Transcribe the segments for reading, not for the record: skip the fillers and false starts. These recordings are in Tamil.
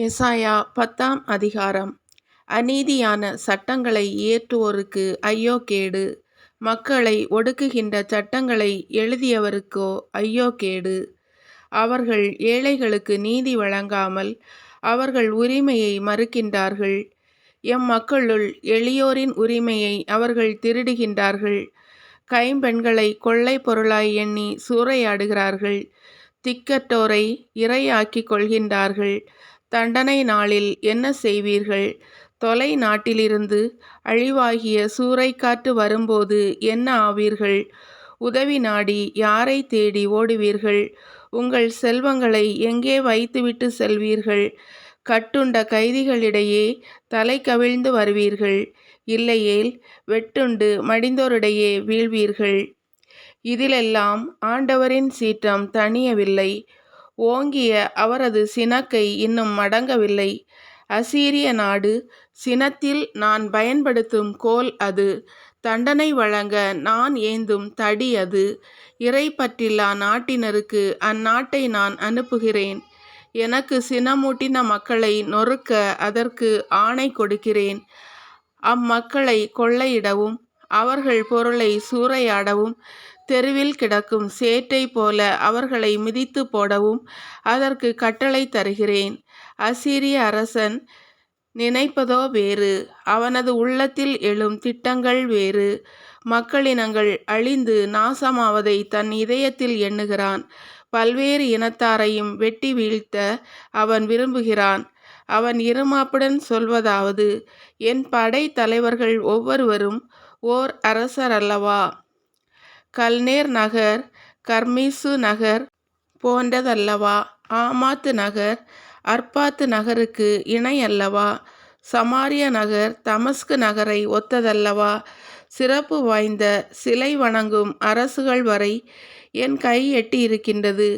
எசாயா 10ஆம் அதிகாரம். அநீதியான சட்டங்களை இயற்றுவோருக்கு ஐயோ கேடு. மக்களை ஒடுக்குகின்ற சட்டங்களை எழுதியவருக்கோ ஐயோ கேடு. அவர்கள் ஏழைகளுக்கு நீதி வழங்காமல் அவர்கள் உரிமையை மறுக்கின்றார்கள். எம் மக்களுள் எளியோரின் உரிமையை அவர்கள் திருடுகின்றார்கள். கைம்பெண்களை கொள்ளை பொருளாய் எண்ணி சூறையாடுகிறார்கள். திக்கற்றோரை இரையாக்கிக் கொள்கின்றார்கள். தண்டனை நாளில் என்ன செய்வீர்கள்? தொலை நாட்டிலிருந்து அழிவாகிய சூறைக்காற்று வரும்போது என்ன ஆவீர்கள்? உதவி நாடி யாரை தேடி ஓடுவீர்கள்? உங்கள் செல்வங்களை எங்கே வைத்துவிட்டு செல்வீர்கள்? கட்டுண்ட கைதிகளிடையே தலை கவிழ்ந்து வருவீர்கள். இல்லையேல் வெட்டுண்டு மடிந்தோரிடையே வீழ்வீர்கள். இதிலெல்லாம் ஆண்டவரின் சீற்றம் தணியவில்லை. ஓங்கிய அவரது சினக்கை இன்னும் மடங்கவில்லை. அசீரிய நாடு சினத்தில் நான் பயன்படுத்தும் கோல் அது. தண்டனை வழங்க நான் ஏந்தும் தடி அது. இறைப்பற்றில்லா நாட்டினருக்கு அந்நாட்டை நான் அனுப்புகிறேன். எனக்கு சினமூட்டின மக்களை நொறுக்க அதற்கு ஆணை கொடுக்கிறேன். அம்மக்களை கொள்ளையிடவும் அவர்கள் பொருளை சூறையாடவும் தெருவில் கிடக்கும் சேற்றை போல அவர்களை மிதித்து போடவும் அதற்கு கட்டளை தருகிறேன். அசீரிய அரசன் நினைப்பதோ வேறு, அவனது உள்ளத்தில் எழும் திட்டங்கள் வேறு. மக்களினங்கள் அழிந்து நாசமாவதை தன் இதயத்தில் எண்ணுகிறான். பல்வேறு இனத்தாரையும் வெட்டி வீழ்த்த அவன் விரும்புகிறான். அவன் இருமாப்புடன் சொல்வதாவது, என் படை தலைவர்கள் ஒவ்வொருவரும் ஓர் அரசர் அல்லவா? கல்நேர் நகர் கர்மீசு நகர் போன்றதல்லவா? ஆமாத்து நகர் அர்பாத்து நகருக்கு இணை அல்லவா? சமாரிய நகர் தமஸ்கு நகரை ஒத்ததல்லவா? சிறப்பு வாய்ந்த சிலை வணங்கும் அரசுகள் வரை என் கை எட்டி இருக்கின்றது.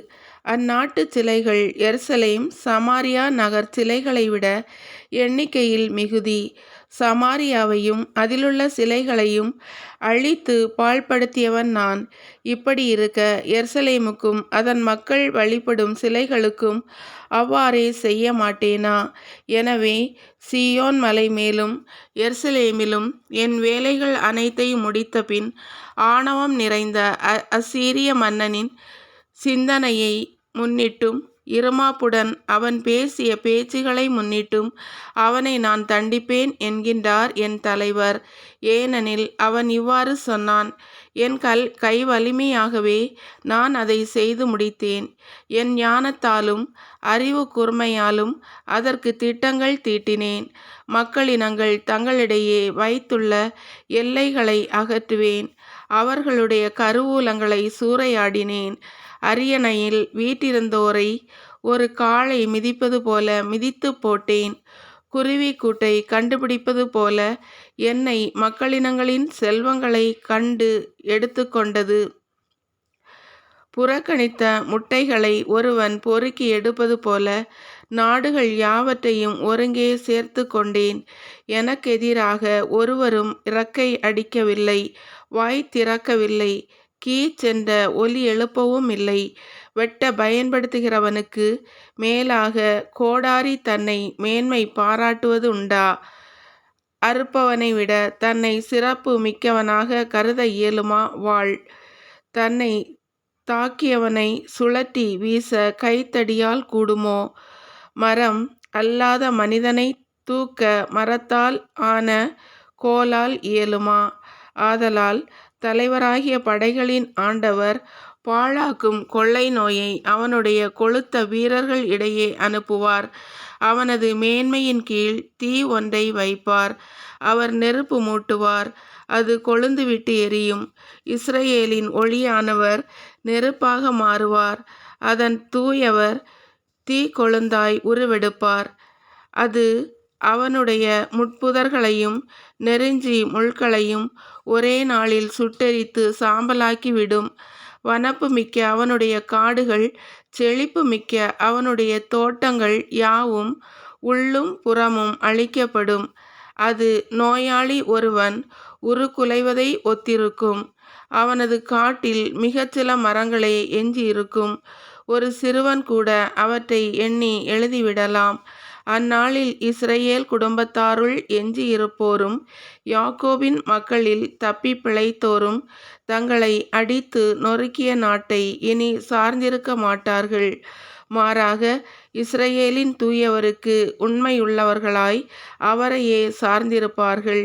அந்நாட்டு சிலைகள் எருசலேம் சமாரியா நகர் சிலைகளை விட எண்ணிக்கையில் மிகுதி. சமாரியாவையும் அதிலுள்ள சிலைகளையும் அழித்து பாழ்படுத்தியவன் நான். இப்படி இருக்க எருசலேமுக்கும் அதன் மக்கள் வழிபடும் சிலைகளுக்கும் அவ்வாறே செய்ய மாட்டேனா? எனவே சீயோன் மலை மேலும் எருசலேமிலும் என் வேலைகள் அனைத்தையும் முடித்த பின் ஆணவம் நிறைந்த அசீரிய மன்னனின் சிந்தனையை முன்னிட்டும் இருமாப்புடன் அவன் பேசிய பேச்சுகளை முன்னிட்டும் அவனை நான் தண்டிப்பேன் என்கின்றார் என் தலைவர். ஏனெனில் அவன் இவ்வாறு சொன்னான், என் கை வலிமையாகவே நான் அதை செய்து முடித்தேன். என் ஞானத்தாலும் அறிவு கூர்மையாலும் அதற்கு திட்டங்கள் தீட்டினேன். மக்களினங்கள் தங்களிடையே வைத்துள்ள எல்லைகளை அகற்றுவேன். அவர்களுடைய கருவூலங்களை சூறையாடினேன். அரியணையில் வீற்றிருந்தோரை ஒரு காளை மிதிப்பது போல மிதித்து போட்டேன். குருவி கூட்டை கண்டுபிடிப்பது போல என்னை மக்களினங்களின் செல்வங்களை கண்டு எடுத்து கொண்டது. புறக்கணித்த முட்டைகளை ஒருவன் பொறுக்கி எடுப்பது போல நாடுகள் யாவற்றையும் ஒருங்கே சேர்த்து கொண்டேன். எனக்கெதிராக ஒருவரும் இறக்கை அடிக்கவில்லை, வாய் திறக்கவில்லை, கீச்சென்ற ஒலி எழுப்பவும் இல்லை. வெட்ட பயன்படுத்துகிறவனுக்கு மேலாக கோடாரி தன்னை மேன்மை பாராட்டுவது உண்டா? அறுப்பவனை விட தன்னை சிறப்பு மிக்கவனாக கருத இயலுமா? வாள் தன்னை தாக்கியவனை சுழற்றி வீச கைத்தடியால் கூடுமோ? மரம் அல்லாத மனிதனை தூக்க மரத்தால் ஆன கோலால் இயலுமா? ஆதலால் தலைவராகிய படைகளின் ஆண்டவர் பாழாக்கும் கொள்ளை நோயை அவனுடைய கொழுத்த வீரர்கள் இடையே அனுப்புவார். அவனது மேன்மையின் கீழ் தீ ஒன்றை வைப்பார். அவர் நெருப்பு மூட்டுவார், அது கொழுந்துவிட்டு எரியும். இஸ்ரவேலின் ஒளியானவர் நெருப்பாக மாறுவார். அதன் தூயவர் தீக்கொழுந்தாய் உருவெடுப்பார். அது அவனுடைய முட்புதர்களையும் நெருஞ்சி முள்களையும் ஒரே நாளில் சுட்டெரித்து சாம்பலாக்கி விடும். வனப்பு மிக்க அவனுடைய காடுகள், செழிப்பு மிக்க அவனுடைய தோட்டங்கள் யாவும் உள்ளும் புறமும் அழிக்கப்படும். அது நோயாளி ஒருவன் உருக்குலைவதை ஒத்திருக்கும். அவனது காட்டில் மிகச்சில மரங்களே எஞ்சி இருக்கும். ஒரு சிறுவன் கூட அவற்றை எண்ணி எழுதிவிடலாம். அந்நாளில் இஸ்ரவேல் குடும்பத்தாருள் எஞ்சியிருப்போரும் யாக்கோபின் மக்களில் தப்பி பிழைத்தோரும் தங்களை அடித்து நொறுக்கிய நாட்டை இனி சார்ந்திருக்க மாட்டார்கள். மாறாக இஸ்ரவேலின் தூயவருக்கு உண்மையுள்ளவர்களாய் அவரையே சார்ந்திருப்பார்கள்.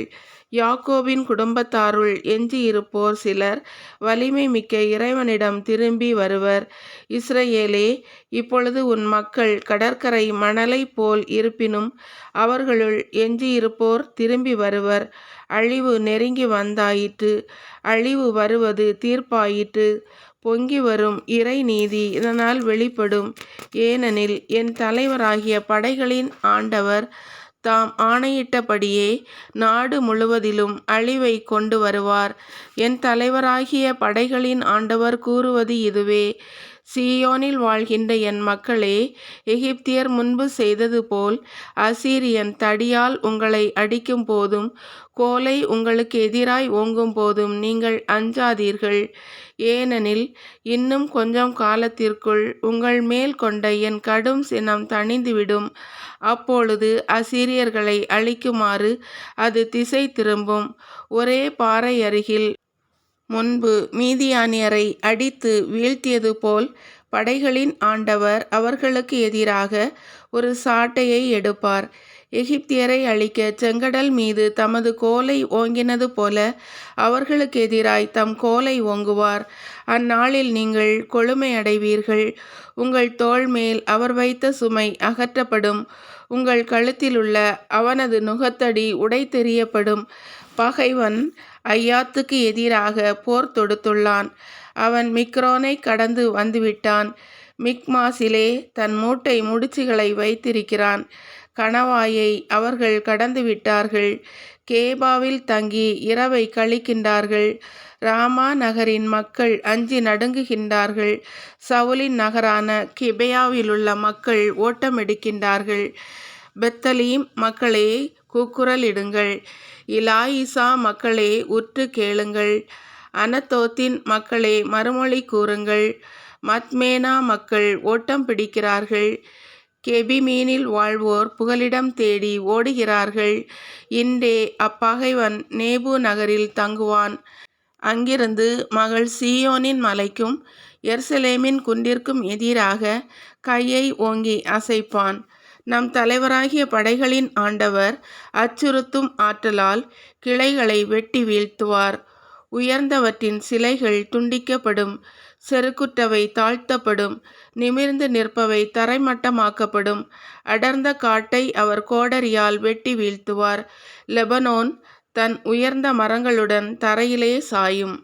யாக்கோபின் குடும்பத்தாருள் எஞ்சியிருப்போர் சிலர் வலிமை மிக்க இறைவனிடம் திரும்பி வருவர். இஸ்ரவேலே, இப்பொழுது உன் மக்கள் கடற்கரை மணலை போல் இருப்பினும் அவர்களுள் எஞ்சியிருப்போர் திரும்பி வருவர். அழிவு நெருங்கி வந்தாயிற்று, அழிவு வருவது தீர்ப்பாயிற்று. பொங்கி வரும் இறை நீதி இதனால் வெளிப்படும். ஏனெனில் என் தலைவராகிய படைகளின் ஆண்டவர் தாம் ஆணையிட்டபடியே நாடு முழுவதிலும் அழிவை கொண்டு வருவார். என் தலைவராகிய படைகளின் ஆண்டவர் கூறுவது இதுவே: சீயோனில் வாழ்கின்ற என் மக்களே, எகிப்தியர் முன்பு செய்தது போல் அசீரியன் தடியால் உங்களை அடிக்கும் போதும் கோலை உங்களுக்கு எதிராய் ஓங்கும் போதும் நீங்கள் அஞ்சாதீர்கள். ஏனெனில் இன்னும் கொஞ்சம் காலத்திற்குள் உங்கள் மேல் கொண்ட என் கடும் சினம் தணிந்துவிடும். அப்பொழுது அசீரியர்களை அழிக்குமாறு அது திசை திரும்பும். ஒரே பாறை அருகில் முன்பு மீதியானியரை அடித்து வீழ்த்தியது போல் படைகளின் ஆண்டவர் அவர்களுக்கு எதிராக ஒரு சாட்டையை எடுப்பார். எகிப்தியரை அழிக்க செங்கடல் மீது தமது கோலை ஓங்கினது போல அவர்களுக்கு எதிராய் தம் கோலை ஓங்குவார். அந்நாளில் நீங்கள் கொழுமை அடைவீர்கள். உங்கள் தோள் மேல் அவர் வைத்த சுமை அகற்றப்படும். உங்கள் கழுத்திலுள்ள அவனது நுகத்தடி உடைத்தெறியப்படும். பகைவன் ஐயாத்துக்கு எதிராக போர் தொடுத்துள்ளான். அவன் மிக்ரோனை கடந்து வந்துவிட்டான். மிக்மாசிலே தன் மூட்டை முடிச்சுகளை வைத்திருக்கிறான். கணவாயை அவர்கள் கடந்து விட்டார்கள். கேபாவில் தங்கி இரவை கழிக்கின்றார்கள். ராமா நகரின் மக்கள் அஞ்சி நடுங்குகின்றார்கள். சவுலின் நகரான கிபெயாவிலுள்ள மக்கள் ஓட்டமெடுக்கின்றார்கள். பெத்தலீம் மக்களே, கூக்குரலிடுங்கள். இலாயிசா மக்களே, உற்று கேளுங்கள். அனதோத்தின் மக்களே, மறுமொழி கூறுங்கள். மத்மேனா மக்கள் ஓட்டம் பிடிக்கிறார்கள். கெபிமீனில் வாழ்வோர் புகலிடம் தேடி ஓடுகிறார்கள். இன்றே அப்பகைவன் நேபு நகரில் தங்குவான். அங்கிருந்து மகள் சீயோனின் மலைக்கும் எருசலேமின் குன்றிற்கும் எதிராக கையை ஓங்கி அசைப்பான். நம் தலைவராகிய படைகளின் ஆண்டவர் அச்சுறுத்தும் ஆற்றலால் கிளைகளை வெட்டி வீழ்த்துவார். உயர்ந்தவற்றின் சிலைகள் துண்டிக்கப்படும். செருக்குற்றவை தாழ்த்தப்படும். நிமிர்ந்து நிற்பவை தரைமட்டமாக்கப்படும். அடர்ந்த காட்டை அவர் கோடரியால் வெட்டி வீழ்த்துவார். லெபனோன் தன் உயர்ந்த மரங்களுடன் தரையிலே சாயும்.